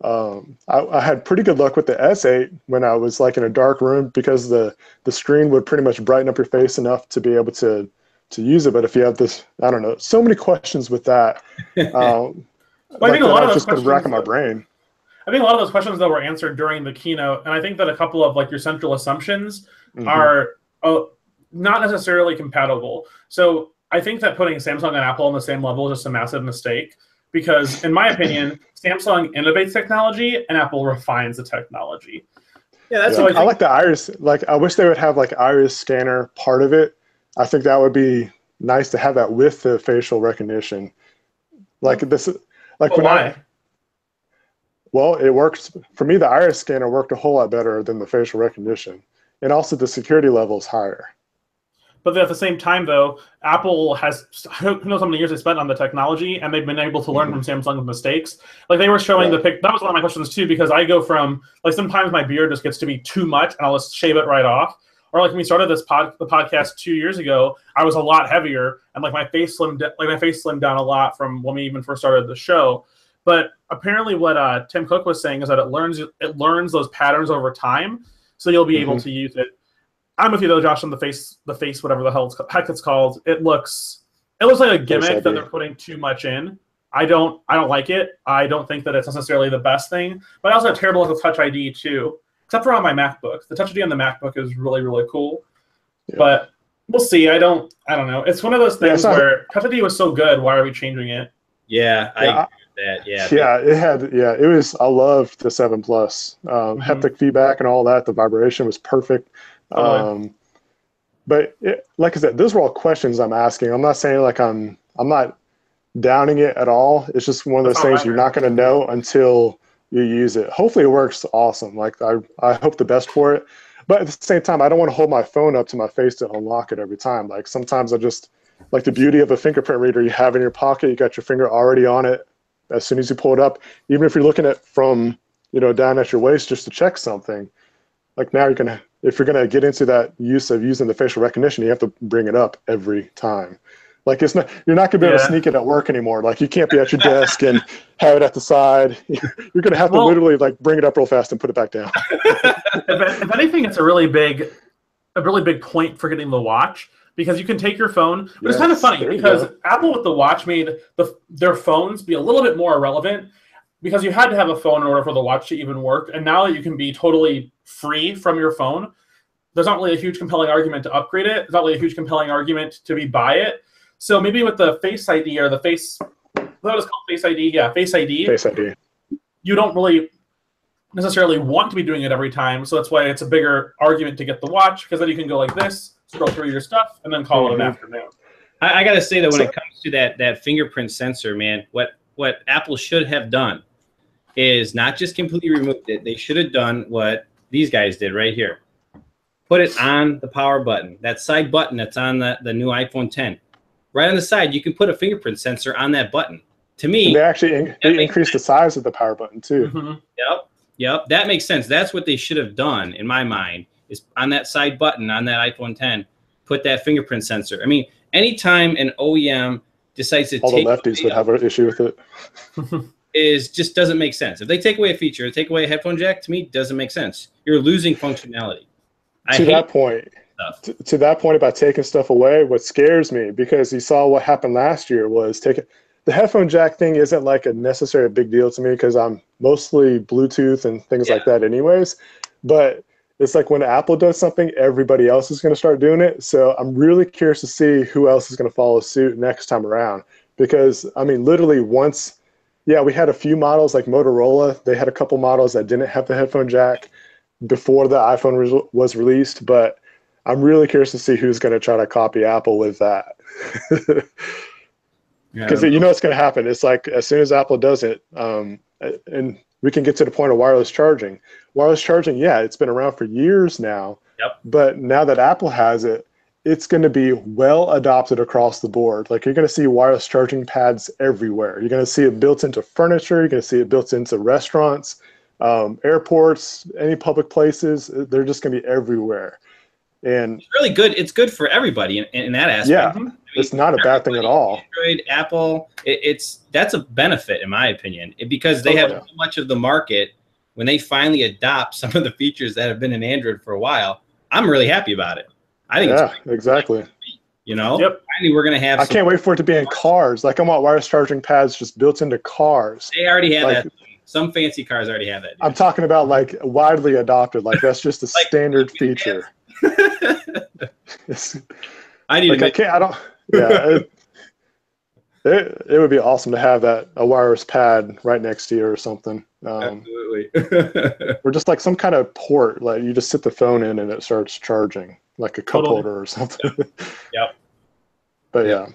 I had pretty good luck with the S8 when I was like in a dark room, because the screen would pretty much brighten up your face enough to be able to use it. But if you have this, I don't know, so many questions with that. Well, I think a lot of those just been questions racking my brain. I think a lot of those questions though were answered during the keynote, and I think that a couple of like your central assumptions are not necessarily compatible. So I think that putting Samsung and Apple on the same level is just a massive mistake, because in my opinion, Samsung innovates technology and Apple refines the technology. Yeah, that's I like the iris. Like I wish they would have like iris scanner part of it. I think that would be nice to have that with the facial recognition. Like this, like but why? Well, it works for me. The iris scanner worked a whole lot better than the facial recognition, and also the security level is higher. But at the same time, though, Apple has, who knows how many years they spent on the technology, and they've been able to learn from Samsung's mistakes. Like they were showing the pic. That was one of my questions too, because I go from like sometimes my beard just gets to be too much, and I'll just shave it right off. Or like when we started the podcast 2 years ago, I was a lot heavier, and like my face slimmed down a lot from when we even first started the show. But apparently, what Tim Cook was saying is that it learns those patterns over time, so you'll be able to use it. I'm with you though, Josh, on the face, whatever the heck it's called. It looks like a gimmick that they're putting too much in. I don't like it. I don't think that it's necessarily the best thing. But I also have terrible luck with Touch ID too, except for on my MacBook. The Touch ID on the MacBook is really, really cool. Yeah. But we'll see. I don't know. It's one of those things where Touch ID was so good. Why are we changing it? Yeah, I agree with that. Yeah, it was. I loved the 7 Plus. Haptic feedback and all that. The vibration was perfect. But like I said, those were all questions I'm asking. I'm not saying like I'm not downing it at all. It's just one of those things you're not going to know until you use it. Hopefully it works awesome. Like I hope the best for it. But at the same time, I don't want to hold my phone up to my face to unlock it every time. Like sometimes I just, like the beauty of a fingerprint reader you have in your pocket, you got your finger already on it as soon as you pull it up. Even if you're looking at from, down at your waist just to check something. Like now if you're gonna get into that use of using the facial recognition, you have to bring it up every time. Like you're not gonna be able to sneak it at work anymore. Like you can't be at your desk and have it at the side. You're gonna have to literally like bring it up real fast and put it back down. if anything, it's a really big point for getting the watch, because you can take your phone. But it's kind of funny because Apple with the watch made their phones be a little bit more irrelevant, because you had to have a phone in order for the watch to even work. And now that you can be totally free from your phone, there's not really a huge compelling argument to upgrade it. There's not really a huge compelling argument to buy it. So maybe with the Face ID or the Face, that was called Face ID. Yeah, Face ID. Face ID. You don't really necessarily want to be doing it every time. So that's why it's a bigger argument to get the watch, because then you can go like this, scroll through your stuff, and then call it an afternoon. I got to say that when it comes to that fingerprint sensor, man, what Apple should have done is not just completely removed it. They should have done what these guys did right here. Put it on the power button, that side button that's on the new iPhone 10. Right on the side, you can put a fingerprint sensor on that button. To me, they actually increased the size of the power button too. Yep. That makes sense. That's what they should have done, in my mind, is on that side button on that iPhone 10, put that fingerprint sensor. I mean, anytime an OEM decides to all the lefties would have an issue with it. Just doesn't make sense. If they take away a feature, take away a headphone jack, to me, doesn't make sense. You're losing functionality. I to hate that point, stuff. to that point about taking stuff away, what scares me, because you saw what happened last year, was taking the headphone jack thing isn't like a necessary big deal to me because I'm mostly Bluetooth and things Yeah. like that anyways. But it's like when Apple does something, everybody else is going to start doing it. So I'm really curious to see who else is going to follow suit next time around. Because, I mean, literally once, yeah, we had a few models like Motorola. They had a couple models that didn't have the headphone jack before the iPhone was released. But I'm really curious to see who's going to try to copy Apple with that. Because Yeah. you know what's going to happen. It's like as soon as Apple does it, and we can get to the point of wireless charging. Wireless charging, yeah, it's been around for years now. Yep. But now that Apple has it, it's going to be well adopted across the board. Like you're going to see wireless charging pads everywhere. You're going to see it built into furniture. You're going to see it built into restaurants, airports, any public places. They're just going to be everywhere. And it's really good. It's good for everybody in that aspect. yeah, I mean, it's not a bad thing at all. Android, Apple, that's a benefit in my opinion, because they have so much of the market. When they finally adopt some of the features that have been in Android for a while, I'm really happy about it. I think it's great. Exactly. You know, Yep. finally we're gonna have. I can't wait for it to be in cars. Like I want wireless charging pads just built into cars. They already have like, that. Some fancy cars already have that. Dude. I'm talking about like widely adopted. Like that's just a standard feature. I need like I don't. Yeah. It would be awesome to have a wireless pad right next to you or something. Absolutely. Or just like some kind of port, like you just sit the phone in and it starts charging, like a cup holder or something. Yep. But yeah.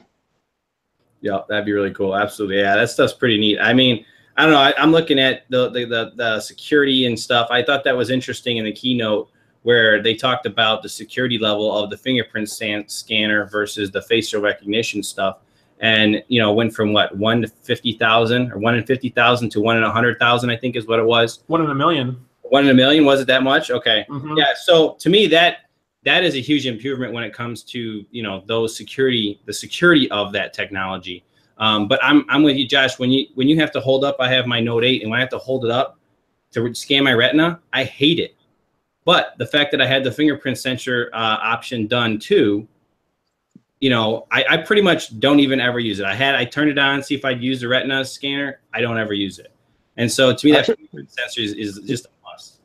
Yeah, that'd be really cool. Absolutely. Yeah, that stuff's pretty neat. I mean, I don't know. I'm looking at the security and stuff. I thought that was interesting in the keynote where they talked about the security level of the fingerprint scanner versus the facial recognition stuff. And, you know, went from what, 1 to 50,000 or 1 in 50,000 to 1 in 100,000, I think is what it was. 1 in a million. 1 in a million. Was it that much? Okay. Mm-hmm. Yeah. So to me, that is a huge improvement when it comes to, you know, the security of that technology. But I'm with you, Josh. When you have to hold up, I have my Note 8, and when I have to hold it up to scan my retina, I hate it. But the fact that I had the fingerprint sensor option done too, you know, I pretty much don't even ever use it. I turned it on, see if I'd use the retina scanner. I don't ever use it. And so to me, that fingerprint sensor is just a must.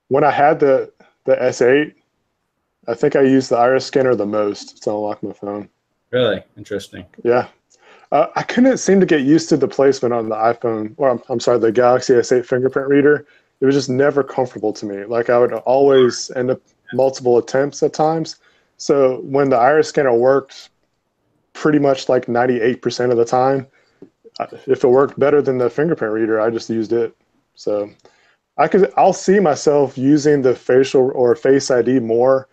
When I had the S8, I think I used the iris scanner the most to unlock my phone. Really interesting. Yeah. I couldn't seem to get used to the placement on the iPhone, or I'm sorry, the Galaxy S8 fingerprint reader. It was just never comfortable to me. Like I would always end up multiple attempts at times. So when the iris scanner worked pretty much like 98% of the time, if it worked better than the fingerprint reader, I just used it. So I'll see myself using the facial or Face ID more.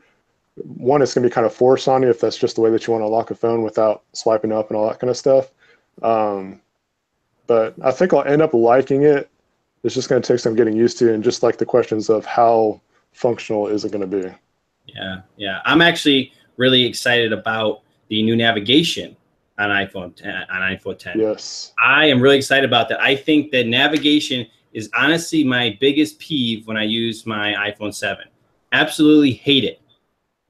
One, it's going to be kind of forced on you if that's just the way that you want to lock a phone without swiping up and all that kind of stuff. But I think I'll end up liking it. It's just going to take some getting used to, and just like the questions of how functional is it going to be. Yeah. I'm actually really excited about the new navigation on iPhone 10. Yes. I am really excited about that. I think that navigation is honestly my biggest peeve when I use my iPhone 7. Absolutely hate it.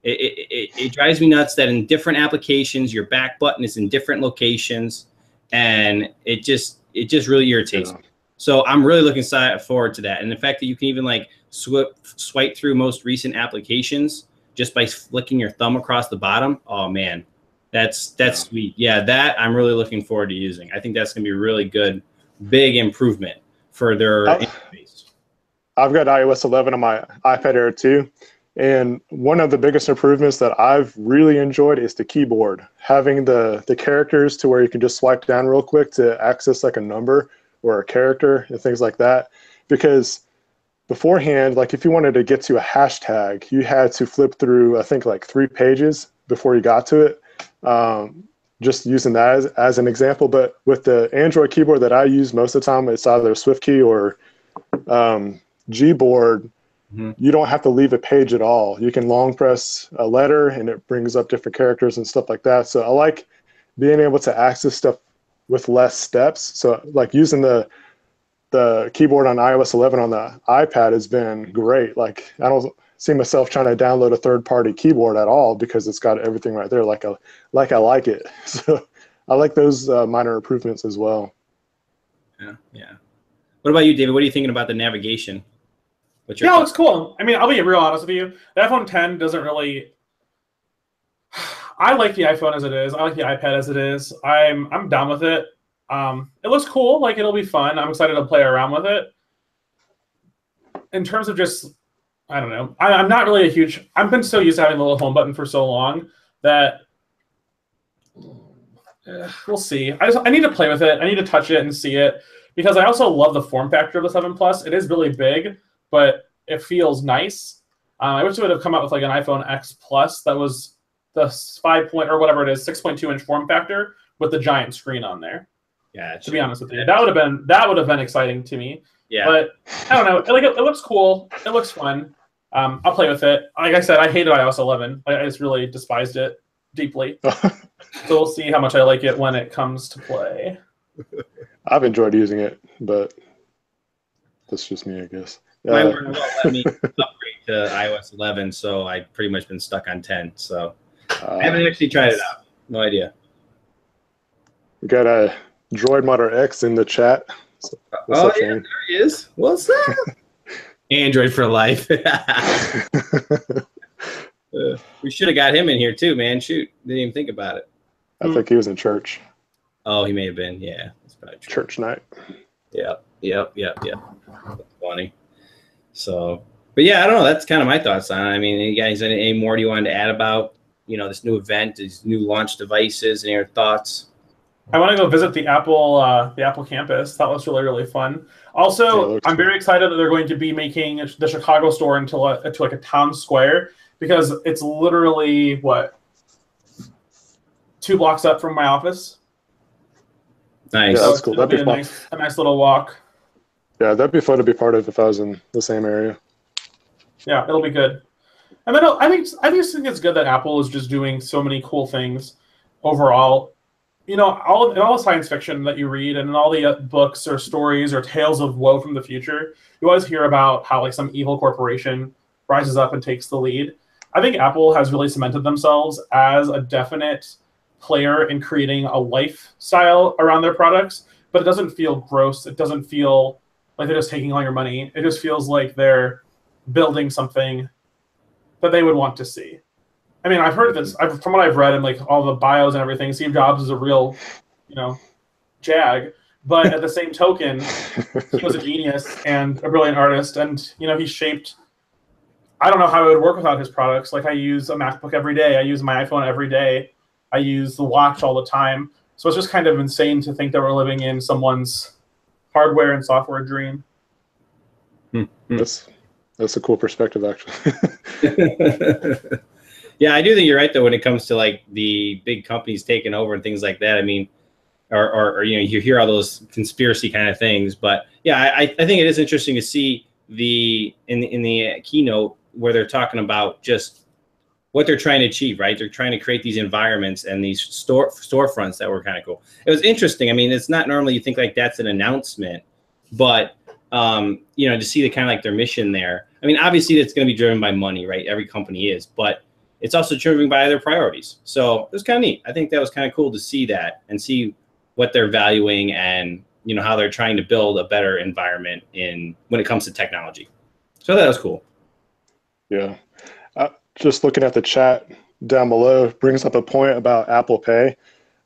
It drives me nuts that in different applications, your back button is in different locations, and it just really irritates me. So I'm really looking forward to that. And the fact that you can even like swipe through most recent applications just by flicking your thumb across the bottom. Oh man, that's sweet. Yeah, that I'm really looking forward to using. I think that's going to be a really good, big improvement for their interface. I've got iOS 11 on my iPad Air too. And one of the biggest improvements that I've really enjoyed is the keyboard. Having the characters to where you can just swipe down real quick to access like a number or a character and things like that. Because beforehand, like if you wanted to get to a hashtag, you had to flip through, I think like 3 pages before you got to it. Just using that as an example. But with the Android keyboard that I use most of the time, it's either SwiftKey or Gboard. You don't have to leave a page at all. You can long press a letter and it brings up different characters and stuff like that. So I like being able to access stuff with less steps. So like using the keyboard on iOS 11 on the iPad has been great. Like see myself trying to download a third-party keyboard at all because it's got everything right there, like I like it. So I like those minor improvements as well. Yeah. What about you, David? What are you thinking about the navigation? Yeah, it's cool. I mean, I'll be real honest with you. The iPhone 10 doesn't really. I like the iPhone as it is. I like the iPad as it is. I'm down with it. It looks cool. Like, it'll be fun. I'm excited to play around with it. In terms of just, I don't know. I'm not really a huge. I've been so used to having the little home button for so long that we'll see. I need to play with it. I need to touch it and see it because I also love the form factor of the 7 Plus. It is really big, but it feels nice. I wish it would have come out with like an iPhone X Plus that was the 6.2-inch form factor with the giant screen on there. Yeah, to be honest with you, that would have been exciting to me. Yeah, but I don't know. It looks cool. It looks fun. I'll play with it. Like I said, I hated iOS 11. I just really despised it deeply. So we'll see how much I like it when it comes to play. I've enjoyed using it, but that's just me, I guess. My work won't let me upgrade to iOS 11, so I've pretty much been stuck on 10. So I haven't actually tried it out. No idea. We got a Droid Modder X in the chat. So yeah, there he is. What's up? Android for life. We should have got him in here too, man. Shoot, didn't even think about it. I think he was in church. Oh, he may have been. Yeah, that's probably true. Church night. Yep. That's funny. So, but yeah, I don't know. That's kind of my thoughts on it. I mean, any guys, any more do you want to add about, this new event, these new launch devices, and your thoughts? I want to go visit the Apple campus. That was really, really fun. Also, I'm very excited that they're going to be making the Chicago store into like a town square because it's literally, 2 blocks up from my office. Nice. Yeah, that's cool. That'd be fun. A nice little walk. Yeah, that'd be fun to be part of if I was in the same area. Yeah, it'll be good. And then I think it's good that Apple is just doing so many cool things overall. All the science fiction that you read and in all the books or stories or tales of woe from the future, you always hear about how like some evil corporation rises up and takes the lead. I think Apple has really cemented themselves as a definite player in creating a lifestyle around their products, but it doesn't feel gross. It doesn't feel like they're just taking all your money. It just feels like they're building something that they would want to see. I mean, I've heard this from what I've read and like all the bios and everything. Steve Jobs is a real, jag. But at the same token, he was a genius and a brilliant artist, and he shaped. I don't know how it would work without his products. Like I use a MacBook every day. I use my iPhone every day. I use the watch all the time. So it's just kind of insane to think that we're living in someone's hardware and software dream. That's a cool perspective, actually. Yeah, I do think you're right though when it comes to like the big companies taking over and things like that. I mean, or you hear all those conspiracy kind of things, but yeah, I think it is interesting to see in the keynote where they're talking about just what they're trying to achieve, right? They're trying to create these environments and these storefronts that were kind of cool. It was interesting. I mean, it's not normally you think like that's an announcement, but to see the kind of like their mission there. I mean, obviously it's going to be driven by money, right? Every company is, but it's also driven by their priorities. So it was kind of neat. I think that was kind of cool to see that and see what they're valuing and how they're trying to build a better environment when it comes to technology. So that was cool. Yeah. Just looking at the chat down below brings up a point about Apple Pay.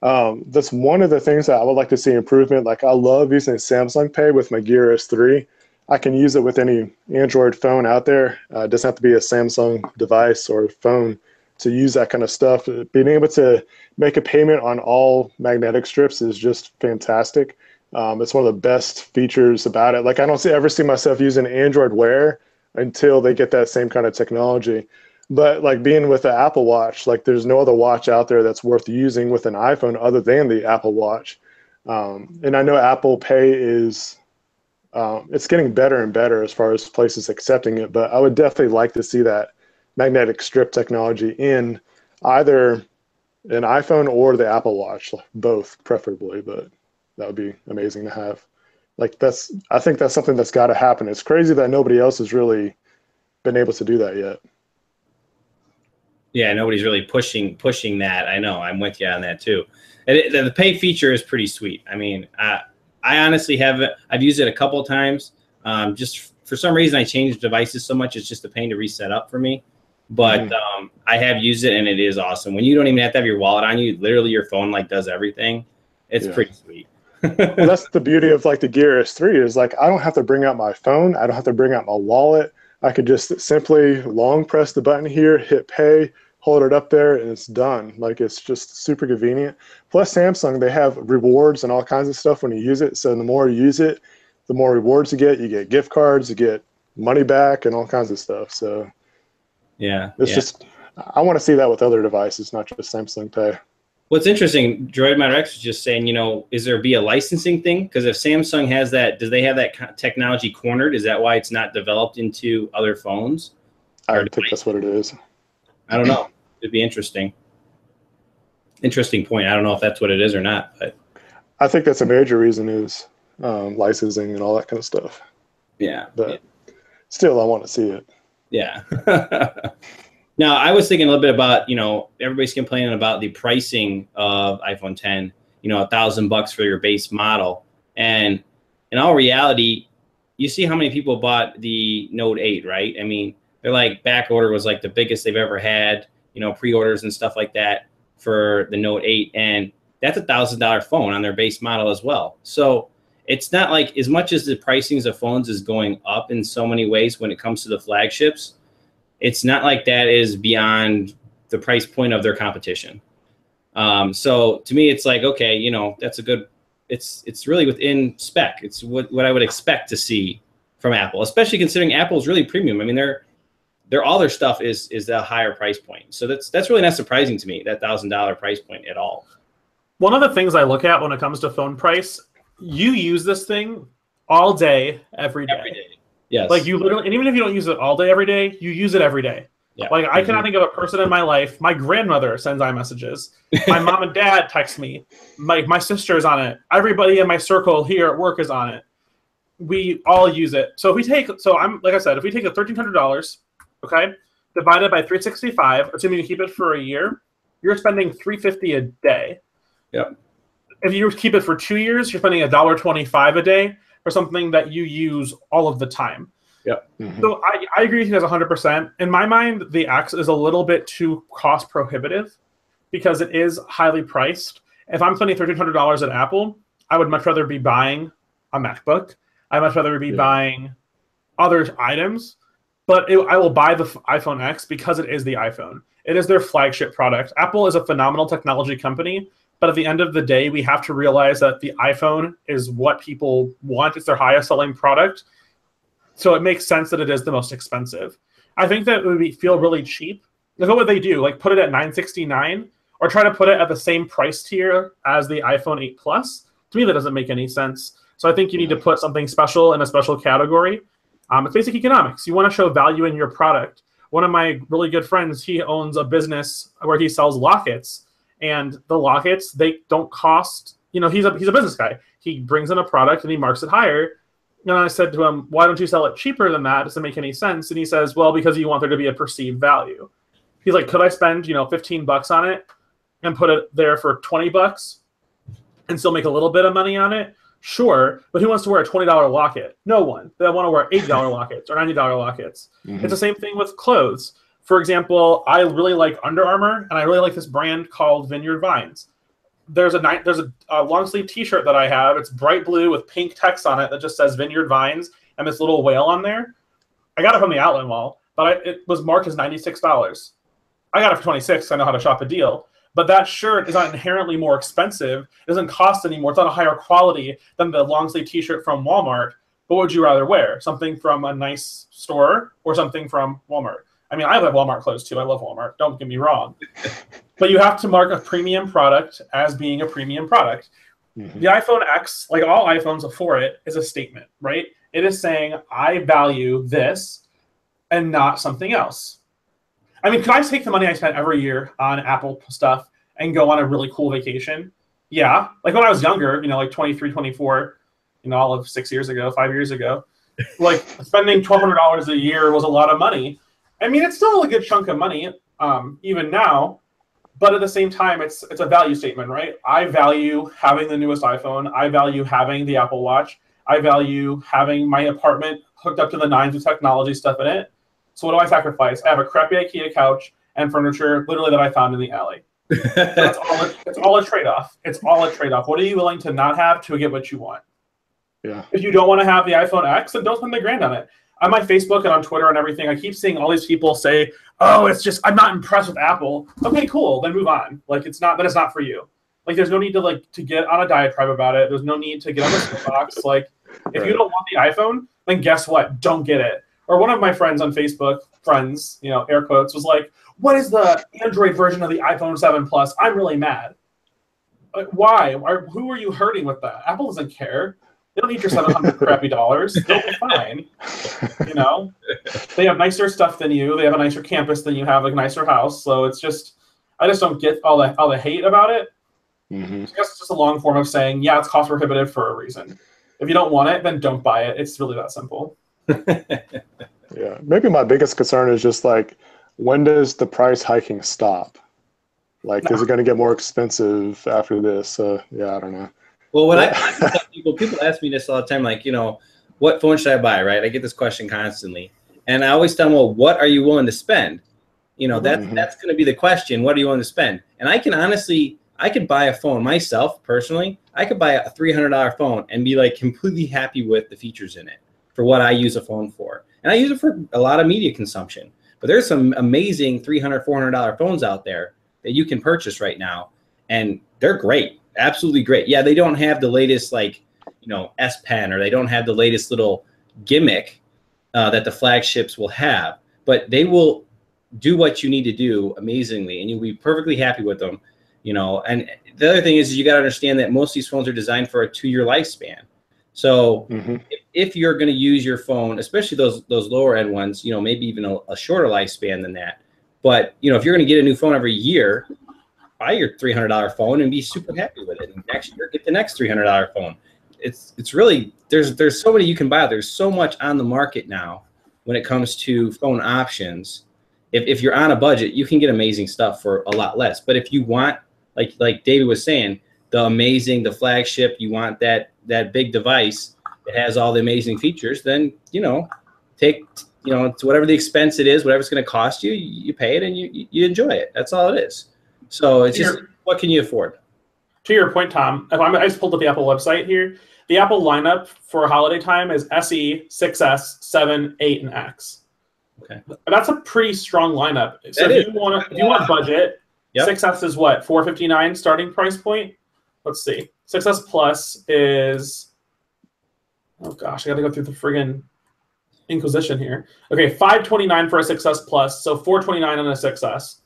That's one of the things that I would like to see improvement. Like I love using Samsung Pay with my Gear S3. I can use it with any Android phone out there. It doesn't have to be a Samsung device or phone to use that kind of stuff. Being able to make a payment on all magnetic strips is just fantastic. It's one of the best features about it. Like I don't ever see myself using Android Wear until they get that same kind of technology. But like being with the Apple Watch, like there's no other watch out there that's worth using with an iPhone other than the Apple Watch. And I know Apple Pay is, it's getting better and better as far as places accepting it, but I would definitely like to see that magnetic strip technology in either an iPhone or the Apple Watch, both preferably, but that would be amazing to have. Like I think that's something that's got to happen. It's crazy that nobody else is really been able to do that yet. Yeah, nobody's really pushing that. I know. I'm with you on that too. And the pay feature is pretty sweet. I mean, I honestly I've used it a couple of times. Just for some reason, I changed devices so much. It's just a pain to reset up for me. But I have used it, and it is awesome. When you don't even have to have your wallet on you, literally your phone like does everything. It's pretty sweet. Well, that's the beauty of like the Gear S3 is like I don't have to bring out my phone. I don't have to bring out my wallet. I could just simply long press the button here, hit pay, hold it up there, and it's done. Like it's just super convenient. Plus Samsung, they have rewards and all kinds of stuff when you use it. So the more you use it, the more rewards you get. You get gift cards, you get money back, and all kinds of stuff. So it's just I want to see that with other devices, not just Samsung Pay. What's interesting, Droid Matter X was just saying, is there be a licensing thing? Because if Samsung has that, does they have that technology cornered? Is that why it's not developed into other phones? I think that's what it is. I don't know. It'd be interesting. Interesting point. I don't know if that's what it is or not, but I think that's a major reason is licensing and all that kind of stuff. Yeah. But still, I want to see it. Yeah. Now, I was thinking a little bit about, everybody's complaining about the pricing of iPhone 10, $1,000 for your base model. And in all reality, you see how many people bought the Note 8, right? I mean, they're like back order was like the biggest they've ever had, pre-orders and stuff like that for the Note 8. And that's $1,000 phone on their base model as well. So it's not like as much as the pricings of phones is going up in so many ways when it comes to the flagships, it's not like that is beyond the price point of their competition. So to me, it's like, okay, that's a good, it's really within spec. It's what I would expect to see from Apple, especially considering Apple is really premium. I mean, they're all their stuff is a higher price point. So that's really not surprising to me, that $1,000 price point at all. One of the things I look at when it comes to phone price, you use this thing all day, every day. Every day. Yes. Like you literally, and even if you don't use it all day, every day, you use it every day. Yeah. Like I cannot think of a person in my life. My grandmother sends iMessages. My mom and dad text me. My sister's on it. Everybody in my circle here at work is on it. We all use it. So if we take, like I said, if we take the $1,300, okay, divided by 365, assuming you keep it for a year, you're spending $350 a day. Yep. If you keep it for 2 years, you're spending $1.25 a day for something that you use all of the time. Yep. Mm-hmm. So I agree with you guys 100%. In my mind, the X is a little bit too cost prohibitive because it is highly priced. If I'm spending $1,300 at Apple, I would much rather be buying a MacBook. I'd much rather be buying other items. But I will buy the iPhone X because it is the iPhone. It is their flagship product. Apple is a phenomenal technology company. But at the end of the day, we have to realize that the iPhone is what people want. It's their highest selling product. So it makes sense that it is the most expensive. I think that it would feel really cheap. Look at what they do. Like put it at $969 or try to put it at the same price tier as the iPhone 8 Plus. To me, that doesn't make any sense. So I think you need to put something special in a special category. It's basic economics. You want to show value in your product. One of my really good friends, he owns a business where he sells lockets. And the lockets, they don't cost, he's a business guy. He brings in a product and he marks it higher. And I said to him, why don't you sell it cheaper than that? Doesn't make any sense. And he says, well, because you want there to be a perceived value. He's like, could I spend, $15 on it and put it there for $20 and still make a little bit of money on it? Sure. But who wants to wear a $20 locket? No one. They want to wear $80 lockets or $90 lockets. Mm-hmm. It's the same thing with clothes. For example, I really like Under Armour, and I really like this brand called Vineyard Vines. There's a long sleeve T-shirt that I have. It's bright blue with pink text on it that just says Vineyard Vines and this little whale on there. I got it from the outlet mall, but it was marked as $96. I got it for $26. I know how to shop a deal. But that shirt is not inherently more expensive. It doesn't cost anymore. It's not a higher quality than the long sleeve T-shirt from Walmart. But what would you rather wear? Something from a nice store or something from Walmart? I mean, I have Walmart clothes too. I love Walmart. Don't get me wrong. But you have to mark a premium product as being a premium product. Mm-hmm. The iPhone X, like all iPhones before it, is a statement, right? It is saying, I value this and not something else. I mean, could I take the money I spent every year on Apple stuff and go on a really cool vacation? Yeah. Like when I was younger, like 23, 24, all of 6 years ago, 5 years ago, like spending $1,200 a year was a lot of money. I mean, it's still a good chunk of money, even now. But at the same time, it's a value statement, right? I value having the newest iPhone. I value having the Apple Watch. I value having my apartment hooked up to the nines with technology stuff in it. So what do I sacrifice? I have a crappy IKEA couch and furniture, literally, that I found in the alley. That's all. It's all a trade-off. It's all a trade-off. What are you willing to not have to get what you want? Yeah. If you don't want to have the iPhone X, then don't spend $1,000 on it. On my Facebook and on Twitter and everything, I keep seeing all these people say, "Oh, it's just I'm not impressed with Apple." Okay, cool. Then move on. Like it's not for you. Like there's no need to get on a diatribe about it. There's no need to get on the soapbox. Like if you don't want the iPhone, then guess what? Don't get it. Or one of my friends on Facebook, air quotes, was like, "What is the Android version of the iPhone 7 Plus? I'm really mad." Like, why? Who are you hurting with that? Apple doesn't care. They don't need your $700 crappy dollars. They'll be fine. They have nicer stuff than you. They have a nicer campus than you have, a nicer house. So it's just, I just don't get all the hate about it. Mm-hmm. I guess it's just a long form of saying, yeah, it's cost prohibitive for a reason. If you don't want it, then don't buy it. It's really that simple. Yeah, maybe my biggest concern is just like, when does the price hiking stop? Like, is it going to get more expensive after this? Yeah, I don't know. Well, when I tell people ask me this all the time, like, what phone should I buy, right? I get this question constantly. And I always tell them, well, what are you willing to spend? That's going to be the question. What are you willing to spend? And I could buy a phone myself, personally. I could buy a $300 phone and be like completely happy with the features in it for what I use a phone for. And I use it for a lot of media consumption. But there's some amazing $300, $400 phones out there that you can purchase right now. And they're great. Absolutely great. Yeah, they don't have the latest S Pen, or they don't have the latest little gimmick that the flagships will have, but they will do what you need to do amazingly, and you'll be perfectly happy with them. And the other thing is you got to understand that most of these phones are designed for a 2-year lifespan. So if you're going to use your phone, especially those lower end ones, maybe even a shorter lifespan than that. But if you're going to get a new phone every year, buy your $300 phone and be super happy with it. And next year, get the next $300 phone. It's really, there's so many you can buy. There's so much on the market now when it comes to phone options. If you're on a budget, you can get amazing stuff for a lot less. But if you want, like David was saying, the flagship, you want that big device that has all the amazing features, then take it's whatever the expense it is, whatever it's going to cost you, you pay it and you enjoy it. That's all it is. So it's just, what can you afford? To your point, Tom, I just pulled up the Apple website here. The Apple lineup for holiday time is SE, 6S, 7, 8, and X. Okay, that's a pretty strong lineup. So if you want budget, 6S is what, $459 starting price point? Let's see. 6S Plus is, oh gosh, I got to go through the friggin' Inquisition here. Okay, $529 for a 6S Plus, so $429 on a 6S.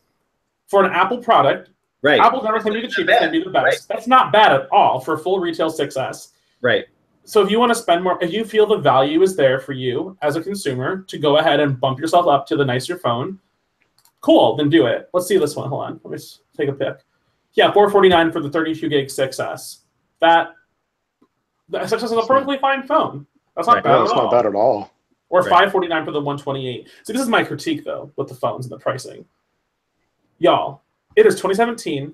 For an Apple product, right? Apple's never going to be the cheapest, going to be the best. Right. That's not bad at all for full retail 6S. Right. So if you want to spend more, if you feel the value is there for you as a consumer to go ahead and bump yourself up to the nicer phone, cool, then do it. Let's see this one. Hold on. Let me just take a pic. Yeah, $449 for the 32 gig 6S. The 6S is a perfectly fine phone. That's not bad at all. That's not bad at all. Or $549 for the 128. So this is my critique, though, with the phones and the pricing. Y'all, it is 2017.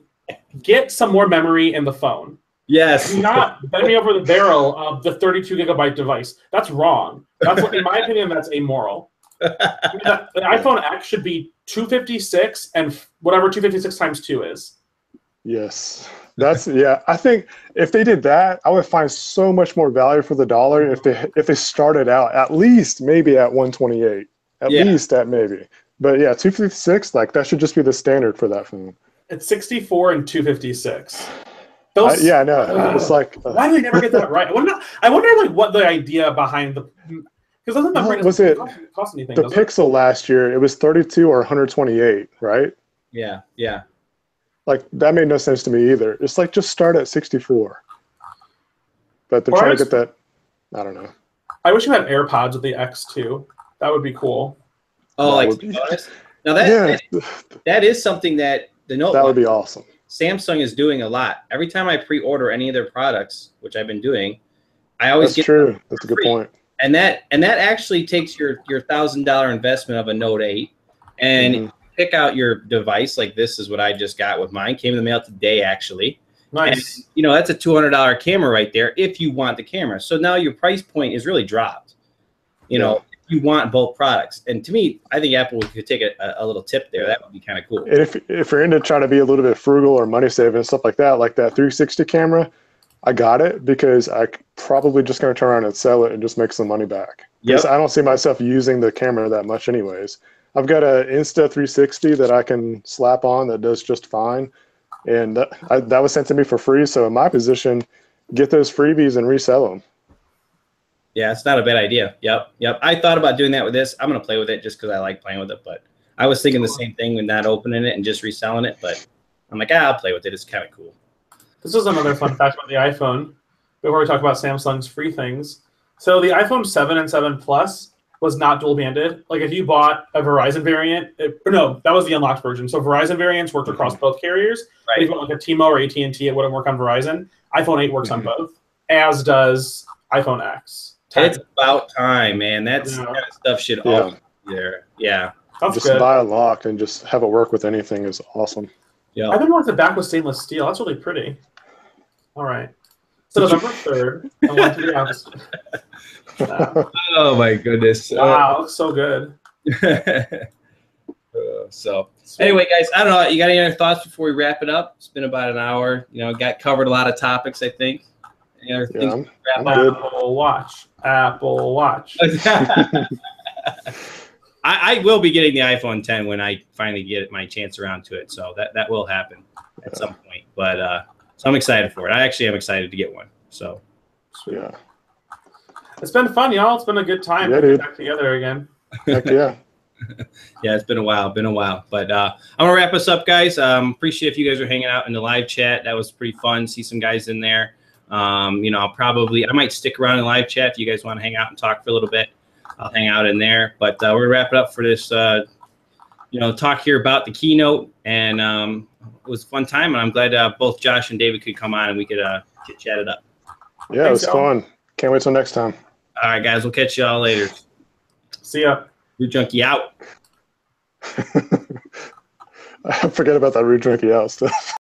Get some more memory in the phone. Yes. Do not bend me over the barrel of the 32 gigabyte device. That's wrong. That's in my opinion, that's amoral. The iPhone X should be 256 and whatever 256 times 2 is. Yes. I think if they did that, I would find so much more value for the dollar if they started out at least maybe at 128. At least that maybe. But yeah, 256, that should just be the standard for that phone. It's 64 and 256. I know. It's why do they never get that right? I wonder what the idea behind the, because doesn't that cost anything? The Pixel last year, it was 32 or 128, right? Yeah. That made no sense to me either. It's just start at 64. But they're trying to get that, I don't know. I wish you had AirPods with the X too. That would be cool. Oh, now that is something that the Note. That would be awesome. Samsung is doing a lot. Every time I pre-order any of their products, which I've been doing, I always get. That's true. That's a good point. And that actually takes your $1,000 investment of a Note 8 and pick out your device. Like this is what I just got with mine. Came in the mail today, actually. Nice. And, you know, that's a $200 camera right there if you want the camera. So now your price point is really dropped. You know, if you want both products. And to me, I think Apple could take a little tip there. That would be kind of cool. And if you're into trying to be a little bit frugal or money saving and stuff like that 360 camera, I got it because I probably just going to turn around and sell it and just make some money back. Because I don't see myself using the camera that much anyways. I've got an Insta360 that I can slap on that does just fine. And that was sent to me for free. So in my position, get those freebies and resell them. Yeah, it's not a bad idea. Yep. I thought about doing that with this. I'm going to play with it just because I like playing with it. But I was thinking the same thing with not opening it and just reselling it. But I'm like, I'll play with it. It's kind of cool. This is another fun fact about the iPhone before we talk about Samsung's free things. So the iPhone 7 and 7 Plus was not dual banded. Like if you bought a Verizon variant, no, that was the unlocked version. So Verizon variants worked across both carriers. Right. If you bought like a T-Mo or AT&T, it wouldn't work on Verizon. iPhone 8 works on both, as does iPhone X. It's about time, man. That's kind of stuff should all be there. Yeah. That's just good. buy it locked and just have it work with anything is awesome. Yeah. I've been wanting the back with stainless steel. That's really pretty. All right. So November 3rd, I went to the house. Oh my goodness. Wow, looks so good. So anyway, guys, I don't know. You got any other thoughts before we wrap it up? It's been about an hour. You know, got covered a lot of topics, I think. Any other things to wrap up? Apple Watch. Apple Watch. I will be getting the iPhone 10 when I finally get my chance around to it. So that will happen at some point. But so I'm excited for it. I actually am excited to get one. So yeah. It's been fun, y'all. It's been a good time to get back together again. Heck yeah. Yeah, it's been a while. But I'm gonna wrap us up, guys. Appreciate if you guys are hanging out in the live chat. That was pretty fun. See some guys in there. You know, I might stick around in live chat if you guys want to hang out and talk for a little bit. I'll hang out in there. But we're gonna wrap it up for this you know, talk here about the keynote. And it was a fun time, and I'm glad both Josh and David could come on and we could chat it up. Yeah, it was fun. Can't wait till next time. All right, guys, we'll catch y'all later. See ya. Root Junkie out. I forget about that Root Junkie out stuff.